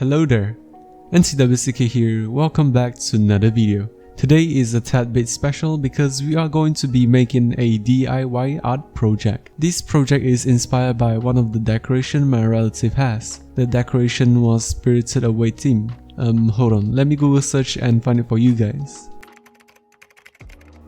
Hello there, AntiWck here, welcome back to another video. Today is a tad bit special because we are going to be making a DIY art project. This project is inspired by one of the decoration my relative has. The decoration was Spirited Away theme. Hold on, let me Google search and find it for you guys.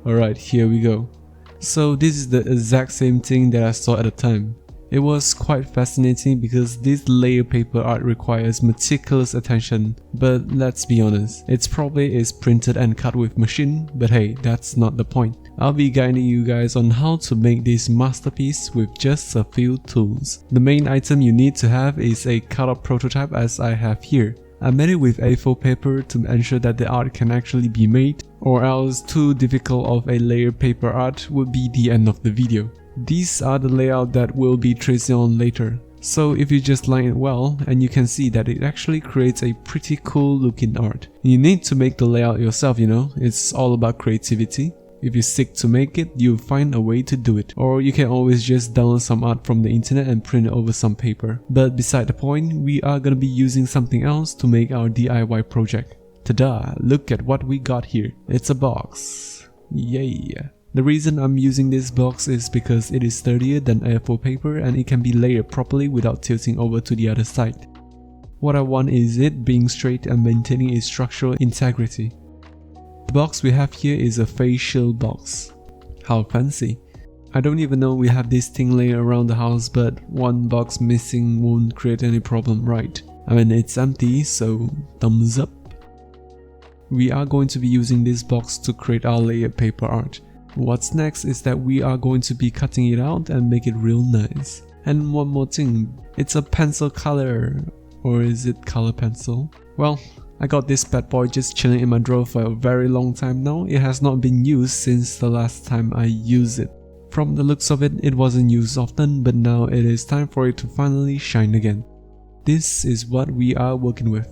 Alright, here we go. So this is the exact same thing that I saw at the time. It was quite fascinating because this layer paper art requires meticulous attention, but let's be honest, it probably is printed and cut with machine, but hey, that's not the point. I'll be guiding you guys on how to make this masterpiece with just a few tools. The main item you need to have is a cut-up prototype as I have here. I made it with A4 paper to ensure that the art can actually be made, or else too difficult of a layer paper art would be the end of the video. These are the layout that we'll be tracing on later, so if you just line it well, and you can see that it actually creates a pretty cool looking art. You need to make the layout yourself, you know, it's all about creativity. If you stick to make it, you'll find a way to do it. Or you can always just download some art from the internet and print it over some paper. But beside the point, we are gonna be using something else to make our DIY project. Ta-da! Look at what we got here. It's a box. Yay! The reason I'm using this box is because it is sturdier than A4 paper and it can be layered properly without tilting over to the other side. What I want is it being straight and maintaining its structural integrity. The box we have here is a face shield box. How fancy. I don't even know we have this thing layered around the house, but one box missing won't create any problem, right? I mean, it's empty, so thumbs up. We are going to be using this box to create our layered paper art. What's next is that we are going to be cutting it out and make it real nice. And one more thing, it's a pencil color, or is it color pencil? Well, I got this bad boy just chilling in my drawer for a very long time now. It has not been used since the last time I used it. From the looks of it, it wasn't used often, but now it is time for it to finally shine again. This is what we are working with.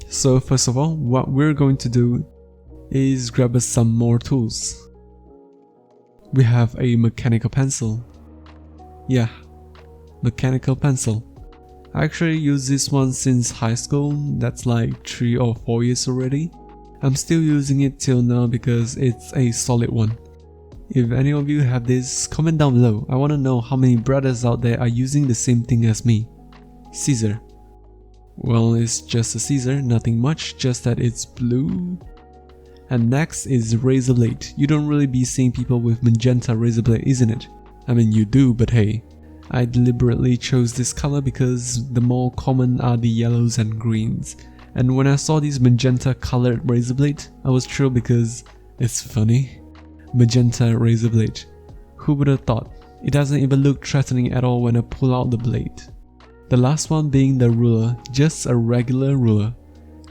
So first of all, what we're going to do is grab us some more tools. We have a mechanical pencil. Yeah, mechanical pencil. I actually used this one since high school, that's like 3 or 4 years already. I'm still using it till now because it's a solid one. If any of you have this, comment down below. I want to know how many brothers out there are using the same thing as me. Scissor. Well, it's just a scissor, nothing much, just that it's blue. And next is razor blade. You don't really be seeing people with magenta razor blade, isn't it? I mean, you do, but hey. I deliberately chose this color because the more common are the yellows and greens. And when I saw this magenta colored razor blade, I was thrilled because it's funny. Magenta razor blade. Who would have thought? It doesn't even look threatening at all when I pull out the blade. The last one being the ruler, just a regular ruler.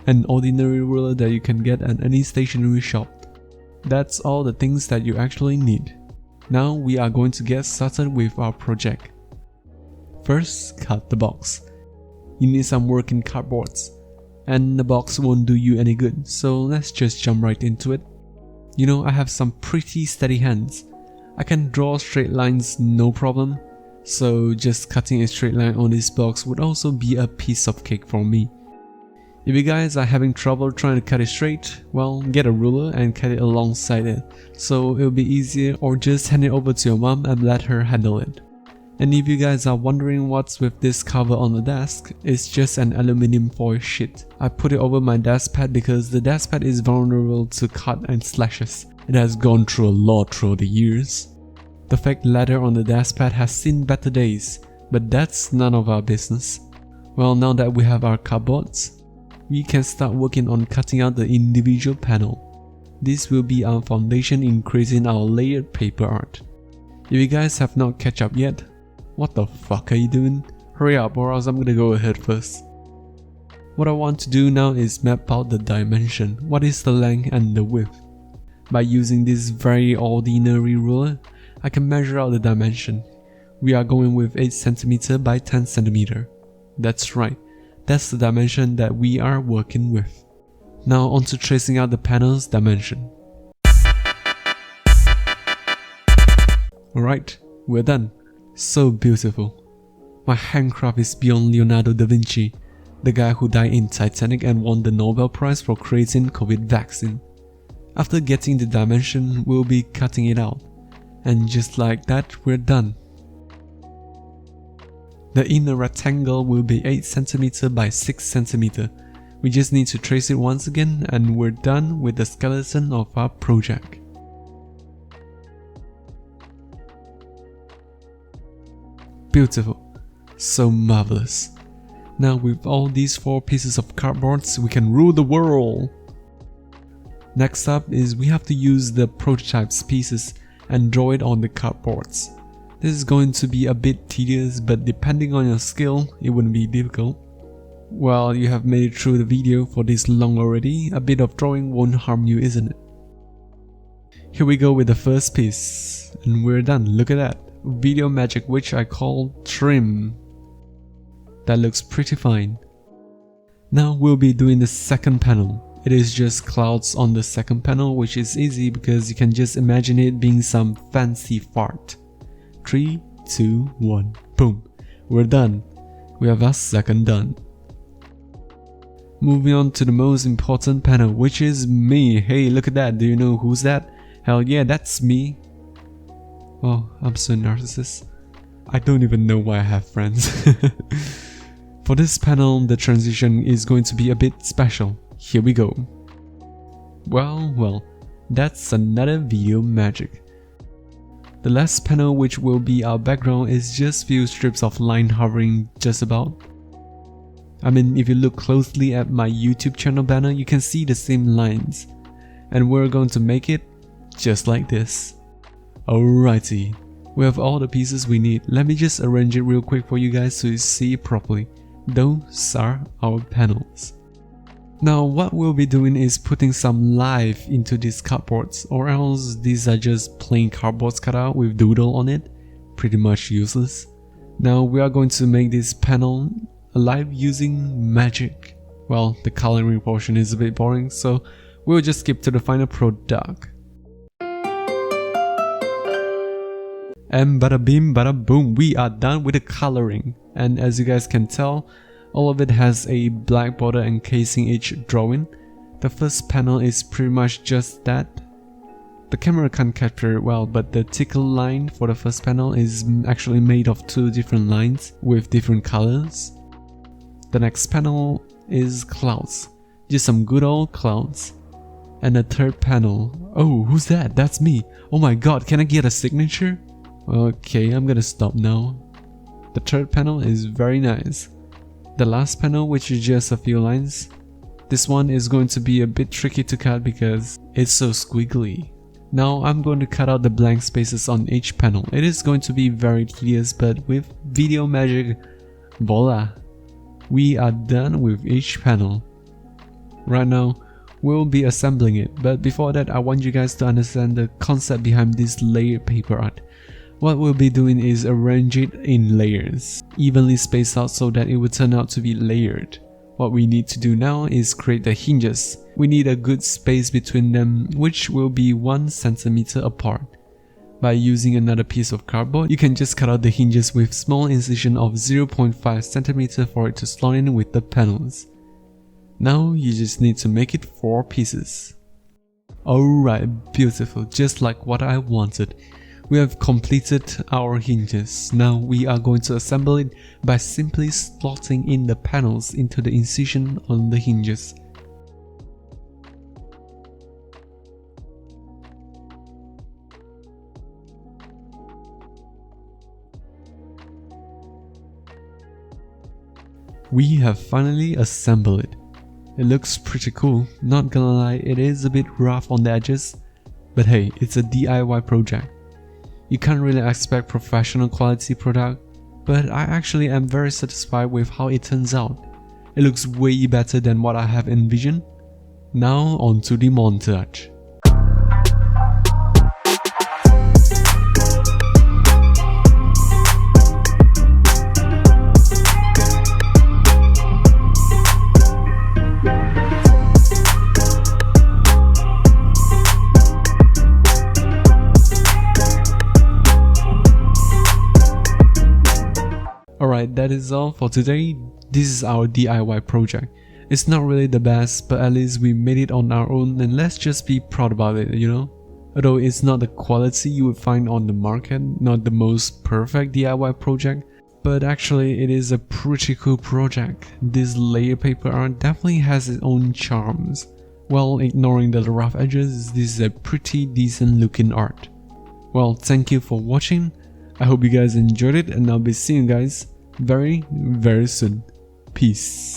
An ordinary ruler that you can get at any stationery shop. That's all the things that you actually need. Now we are going to get started with our project. First, cut the box. You need some working cardboards, and the box won't do you any good, so let's just jump right into it. You know, I have some pretty steady hands. I can draw straight lines no problem, so just cutting a straight line on this box would also be a piece of cake for me. If you guys are having trouble trying to cut it straight, well, get a ruler and cut it alongside it, so it'll be easier, or just hand it over to your mom and let her handle it. And if you guys are wondering what's with this cover on the desk, it's just an aluminum foil sheet. I put it over my desk pad because the desk pad is vulnerable to cut and slashes. It has gone through a lot through the years. The fake leather on the desk pad has seen better days, but that's none of our business. Well, now that we have our cardboards, we can start working on cutting out the individual panel. This will be our foundation in creating our layered paper art. If you guys have not catch up yet, what the fuck are you doing? Hurry up or else I'm gonna go ahead first. What I want to do now is map out the dimension. What is the length and the width? By using this very ordinary ruler, I can measure out the dimension. We are going with 8 cm by 10 cm. That's right. That's the dimension that we are working with. Now onto tracing out the panel's dimension. Alright, we're done. So beautiful. My handcraft is beyond Leonardo da Vinci. the guy who died in Titanic and won the Nobel Prize for creating COVID vaccine. After getting the dimension, we'll be cutting it out. And just like that, we're done. The inner rectangle will be 8 cm by 6 cm. We just need to trace it once again and we're done with the skeleton of our project. Beautiful. So marvelous. Now with all these 4 pieces of cardboards, we can rule the world. Next up is we have to use the prototype's pieces and draw it on the cardboards. This is going to be a bit tedious, but depending on your skill, it wouldn't be difficult. Well, you have made it through the video for this long already, a bit of drawing won't harm you, isn't it? Here we go with the first piece, and we're done. Look at that. Video magic, which I call trim. That looks pretty fine. Now we'll be doing the second panel. It is just clouds on the second panel, which is easy because you can just imagine it being some fancy fart. 3, 2, 1, boom. We're done. We have our second done. Moving on to the most important panel, which is me. Hey, look at that. Do you know who's that? Hell yeah, that's me. Oh, I'm so narcissist. I don't even know why I have friends. For this panel, the transition is going to be a bit special. Here we go. Well, that's another video magic. The last panel, which will be our background, is just few strips of line hovering just about. I mean, if you look closely at my YouTube channel banner, you can see the same lines. And we're going to make it just like this. Alrighty, we have all the pieces we need. Let me just arrange it real quick for you guys so you see it properly. Those are our panels. Now what we'll be doing is putting some life into these cardboards, or else these are just plain cardboards cut out with doodle on it. Pretty much useless. Now we are going to make this panel alive using magic. Well, the coloring portion is a bit boring, so we'll just skip to the final product. And bada bim bada boom, we are done with the coloring. And as you guys can tell, all of it has a black border encasing each drawing. The first panel is pretty much just that. The camera can't capture it well, but the tickle line for the first panel is actually made of 2 different lines with different colors. The next panel is clouds, just some good old clouds. And the third panel, oh, who's that? That's me. Oh my god, can I get a signature? Okay, I'm gonna stop now. The third panel is very nice. The last panel, which is just a few lines, this one is going to be a bit tricky to cut because it's so squiggly. Now I'm going to cut out the blank spaces on each panel. It is going to be very tedious, but with video magic, voila! We are done with each panel. Right now, we'll be assembling it, but before that I want you guys to understand the concept behind this layered paper art. What we'll be doing is arrange it in layers, evenly spaced out so that it will turn out to be layered. What we need to do now is create the hinges. We need a good space between them, which will be 1 centimeter apart. By using another piece of cardboard, you can just cut out the hinges with small incision of 0.5 centimeter for it to slot in with the panels. Now you just need to make it 4 pieces. Alright, beautiful, just like what I wanted. We have completed our hinges. Now we are going to assemble it by simply slotting in the panels into the incision on the hinges. We have finally assembled it. It looks pretty cool, not gonna lie, it is a bit rough on the edges, but hey, it's a DIY project. You can't really expect professional quality product, but I actually am very satisfied with how it turns out. It looks way better than what I have envisioned. Now on to the montage. Alright, Alright, that is all for today. This is our DIY project. It's not really the best, but at least we made it on our own, and let's just be proud about it, you know? Although it's not the quality you would find on the market, not the most perfect DIY project, but actually it is a pretty cool project. This layer paper art definitely has its own charms. Well, ignoring the rough edges, this is a pretty decent looking art. Well, thank you for watching. I hope you guys enjoyed it, and I'll be seeing you guys very soon. Peace.